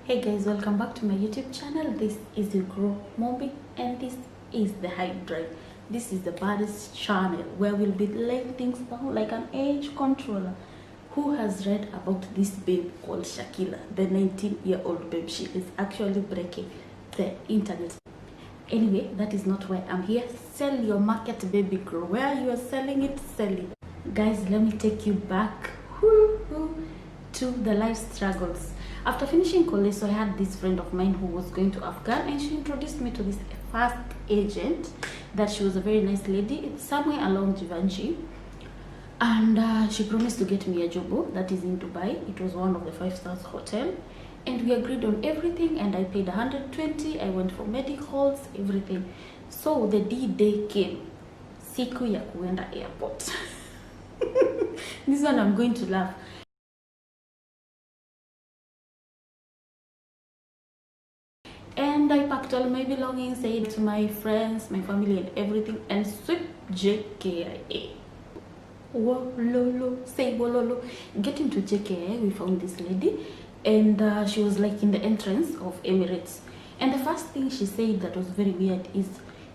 Hey guys, welcome back to my YouTube channel. This is your girl Mombi and this is the Hype Drive. This is the baddest channel where we'll be laying things down like an age controller. Who has read about this babe called Shakila, the 19-year-old babe? She is actually breaking the internet. Anyway, that is not why I'm here. Sell your market, baby girl. Where you are selling it, sell it. Guys, let me take you back to the life struggles. After finishing college, so I had this friend of mine who was going to Afghan, and she introduced me to this first agent. That she was a very nice lady. It's somewhere along Givenchy, and she promised to get me a job that is in Dubai. It was one of the 5-star hotel, and we agreed on everything. And I paid 120. I went for medicals, everything. So the D-day came. Siku ya kuenda airport. This one I'm going to laugh. And I packed all my belongings, said to my friends, my family and everything, and sweep JKIA. Wololo, say wololo. Getting to JKIA, we found this lady, and she was like in the entrance of Emirates. And the first thing she said that was very weird is,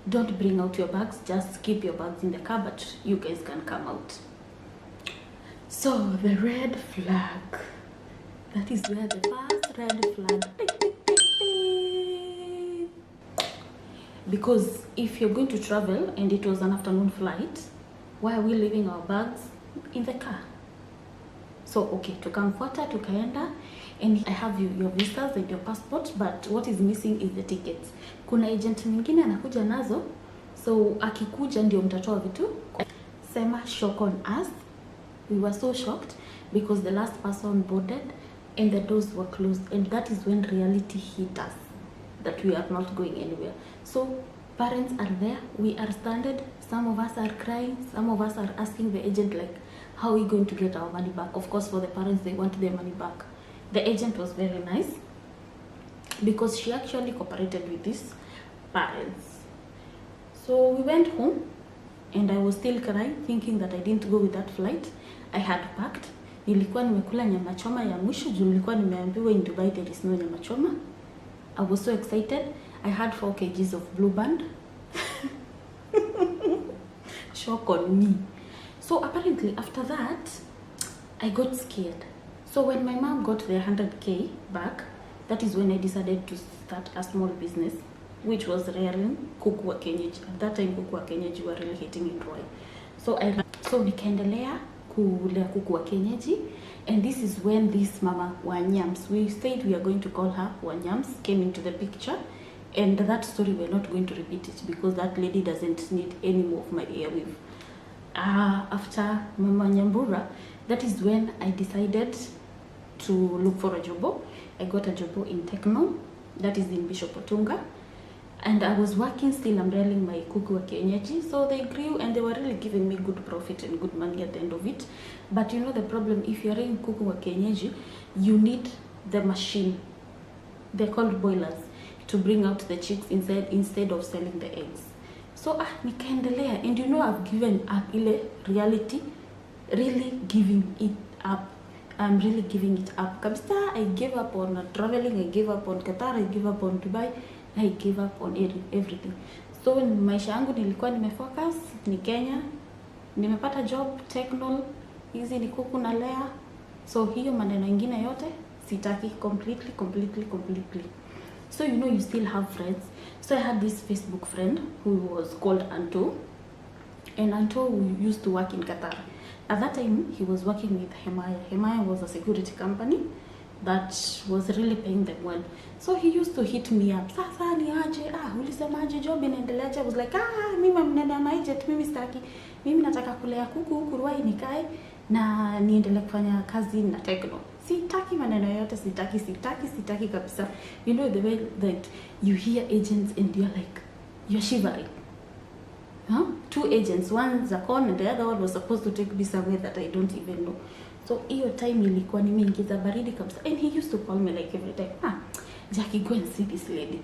don't bring out your bags, just keep your bags in the car, but you guys can come out. So the red flag, that is where the first red flag. Because if you're going to travel and it was an afternoon flight, why are we leaving our bags in the car? So okay, tukamfuata tukaenda, and I have your visas and your passport, but what is missing is the tickets. Kuna agent mwingine anakuja nazo, so akikuja ndio mtatoa vitu. Sema shock on us. We were so shocked because the last person boarded and the doors were closed, and that is when reality hit us that we are not going anywhere. So parents are there, we are stranded, some of us are crying, some of us are asking the agent like, how are we going to get our money back? Of course, for the parents, they want their money back. The agent was very nice because she actually cooperated with these parents. So we went home, and I was still crying, thinking that I didn't go with that flight. I had packed. Nilikuwa nimekula nyama choma ya mwisho juu nilikuwa nimeambiwa in Dubai there is no nyama choma. I was so excited. I had 4 kgs of Blue Band. Shock on me. So apparently after that, I got scared. So when my mom got the 100k back, that is when I decided to start a small business, which was rearing kuku wa kienyeji. At that time, kuku wa kienyeji were really hitting in Roy. So nikaendelea kulea kuku wa kienyeji. And this is when this mama Wanyams, we said we are going to call her Wanyams, came into the picture. And that story, we're not going to repeat it because that lady doesn't need any more of my airwave. After Mama Nyambura, that is when I decided to look for a job. I got a job in Techno, that is in Bishop Otunga. And I was working still, I'm rearing my kuku wa kienyeji. So they grew and they were really giving me good profit and good money at the end of it. But you know the problem, if you're rearing kuku wa kienyeji, you need the machine. They're called boilers to bring out the chicks instead of selling the eggs. So nikaendelea, and you know I've given up ile reality, really giving it up. I'm really giving it up. Kabisa, I gave up on traveling, I gave up on Qatar, I gave up on Dubai, I gave up on everything. So maisha yangu nilikuwa nimefocus ni Kenya, nimepata job Techno, hizi ni kuku na lea. So hiyo maneno ingine yote sitaki, completely. So you know you still have friends. So I had this Facebook friend who was called Anto, and Anto used to work in Qatar. At that time he was working with Hemaya. Hemaya was a security company that was really paying them well. So he used to hit me up. Sasa ni aje? Ulisema aje job inaendeleaje? I was like, mimi mnenda na agent, mimi sitaki. Mimi nataka kulea kuku huku Ruai nikae na niendelee kufanya kazi na Techno. Sitaki maneno yote, sitaki kabisa. You know the way that you hear agents and you're like, you're shivering. 2 agents, one's a con and the other one was supposed to take me somewhere that I don't even know. So hiyo time ilikuwa nimeingiza baridi kabisa. And he used to call me like every time, Jackie, go and see this lady.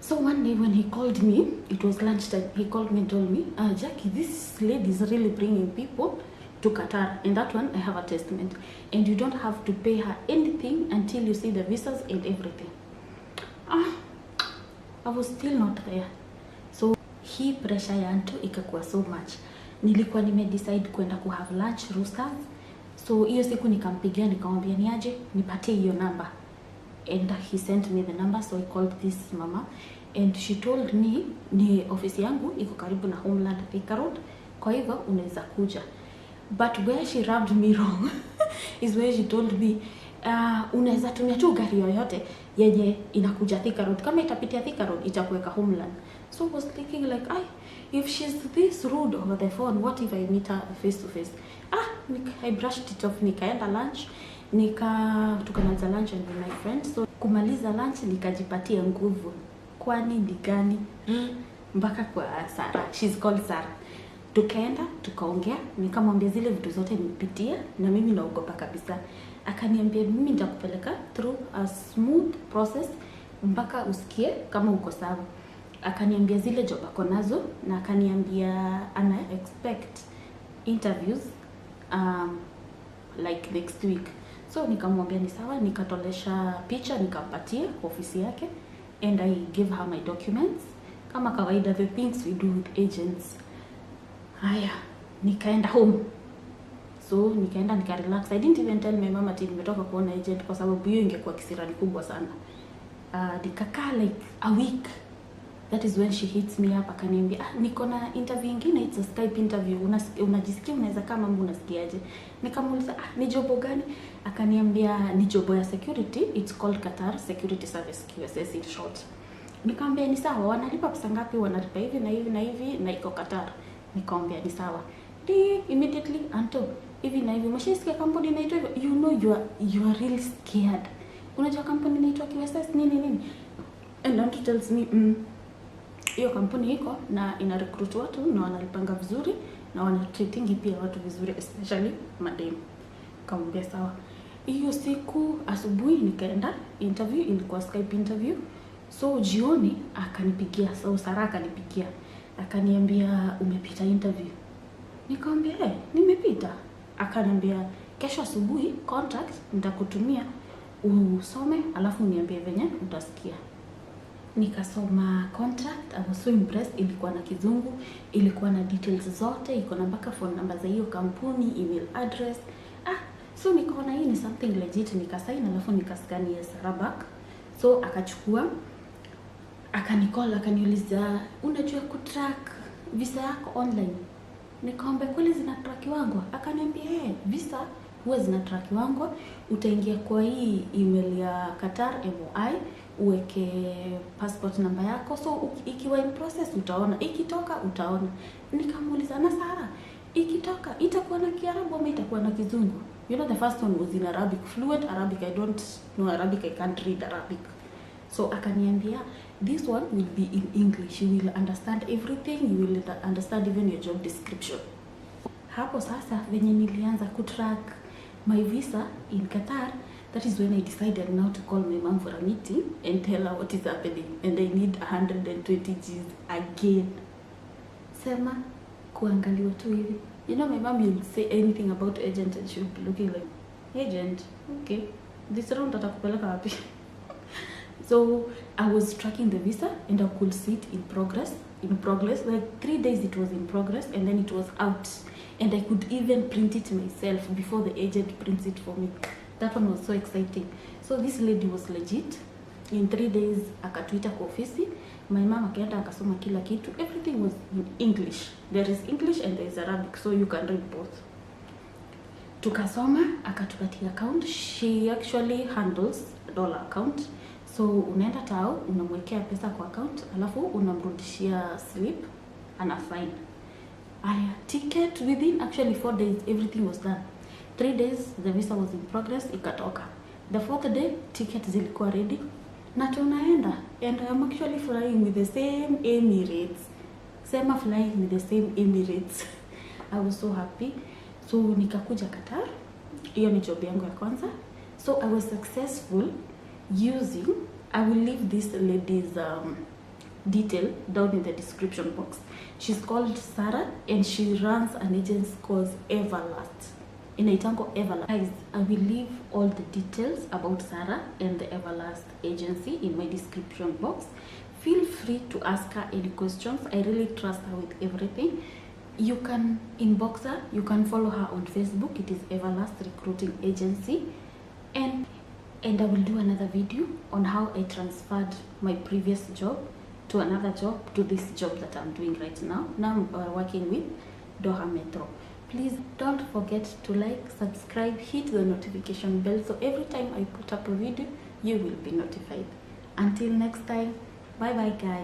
So one day when he called me, it was lunchtime, he called me and told me, Jackie, this lady is really bringing people to Qatar, and that one I have a testament, and you don't have to pay her anything until you see the visas and everything. I was still not there. So hii pressure ya Anto ikakuwa so much. Nilikuwa decide kwenda ku have lunch Roosters. So hiyo siku nikampigia nikamwambia niaje nipatie hiyo number, and he sent me the number. So I called this mama and she told me ni office yangu iko karibu na Homeland Thika Road, kwa hivyo unaweza kuja. But where she rubbed me wrong is where she told me unaweza tumia tu gari yoyote yenye inakuja Thika Road, kama itapitia Thika Road itakuweka Homeland. So I was thinking like, if she's this rude over the phone, what if I meet her face to face? I brushed it off, nikaenda lunch, tukamaliza lunch with my friends. So kumaliza lunch nikajipatia nguvu. Kwani ni gani? Mpaka kwa Sarah, she's called Sarah. Tukaenda, tukaongea, nikamwambia zile vitu zote nipitia na mimi naogopa kabisa. Akaniambia mimi nitakupeleka through a smooth process mpaka usikie kama uko sawa. Akaniambia zile job ako nazo, na akaniambia ana expect interviews like next week. So nikamwambia ni sawa, nikatolesha picha nikampatia ofisi yake, and I gave her my documents kama kawaida, the things we do with agents. Haya, nikaenda home. So nikaenda nikarelax. I didn't even tell my mama till nimetoka kuona agent, kwa sababu hiyo ingekuwa kisirani kubwa sana. Nikakaa like a week. That is when she hits me up, akaniambia niko na interview nyingine, it's a Skype interview. Unajisikia unaweza kama mbona unasikiaje? Nikamuuliza ni job gani? Akaniambia ni job ya security, it's called Qatar Security Service, QSS in short. Nikamwambia ni sawa, wanalipa pesa ngapi? Wanalipa hivi na hivi na hivi na iko Qatar. Nikamwambia ni sawa. Immediately Anto, hivi na hivi umeshasikia kampuni inaitwa hivyo? You know you are really scared. Unajua kampuni inaitwa QSS nini? And Anto tells me hiyo kampuni iko na ina recruit watu na wanalipanga vizuri na wanatreatingi pia watu vizuri, especially madem. Kamwambia sawa. Hiyo siku asubuhi nikaenda interview, ilikuwa Skype interview. So jioni akanipigia, so Sarah akanipigia, akaniambia umepita interview. Nikamwambia nimepita. Akaniambia kesho asubuhi contact nitakutumia usome, alafu niambie venye utasikia. Nikasoma contract. I was so impressed. Ilikuwa na Kizungu, ilikuwa na details zote, iko na mpaka phone number za hiyo kampuni, email address. So nikaona hii ni something legit, nikasign, alafu nikascan yes Sarah back. So akachukua, akanicall, akaniuliza unajua kutrack visa yako online? Nikamwambia kweli zina track wangu? Akaniambia visa huwa zina track wangu. Utaingia kwa hii email ya Qatar MOI, uweke passport number yako, so ikiwa in process utaona, ikitoka utaona. Nikamuuliza na Sarah, ikitoka itakuwa na Kiarabu ama itakuwa na Kizungu? You know, the first one was in Arabic, fluent Arabic. I don't know Arabic, I can't read Arabic. So akaniambia this one will be in English, you will understand everything, you will understand even your job description. Hapo sasa venye nilianza kutrack my visa in Qatar, that is when I decided now to call my mom for a meeting and tell her what is happening, and I need 120 G's again. Sema kuangaliwa tu hivi. You know, my mom will say anything about agent and she will be looking like, agent, okay, this round atakupeleka wapi? So I was tracking the visa and I could see it in progress. Like 3 days it was in progress, and then it was out, and I could even print it myself before the agent prints it for me. That one was so exciting. So this lady was legit. In 3 days akatuita kwa ofisi, my mom akaenda akasoma kila kitu. Everything was in English. There is English and there is Arabic, so you can read both. Tukasoma, akatupatia account. She actually handles dollar account. So unaenda tao, unamwekea pesa kwa account, alafu unamrudishia slip, ana sign. Aya, ticket within actually 4 days everything was done. 3 days the visa was in progress, ikatoka. The 4th day ticket zilikuwa ready na tunaenda, and I'm actually flying with the same Emirates. Flying with the same Emirates. I was so happy. So nikakuja Qatar. Hiyo ni job yangu ya kwanza. So I was successful using, I will leave this lady's detail down in the description box. She's called Sarah and she runs an agency called Everlast. Inaitango Everlast. Guys, I will leave all the details about Sarah and the Everlast agency in my description box. Feel free to ask her any questions. I really trust her with everything. You can inbox her, you can follow her on Facebook. It is Everlast Recruiting Agency. And I will do another video on how I transferred my previous job to another job, to this job that I'm doing right now. Now I'm working with Doha Metro. Please don't forget to like, subscribe, hit the notification bell, so every time I put up a video, you will be notified. Until next time, bye bye guys.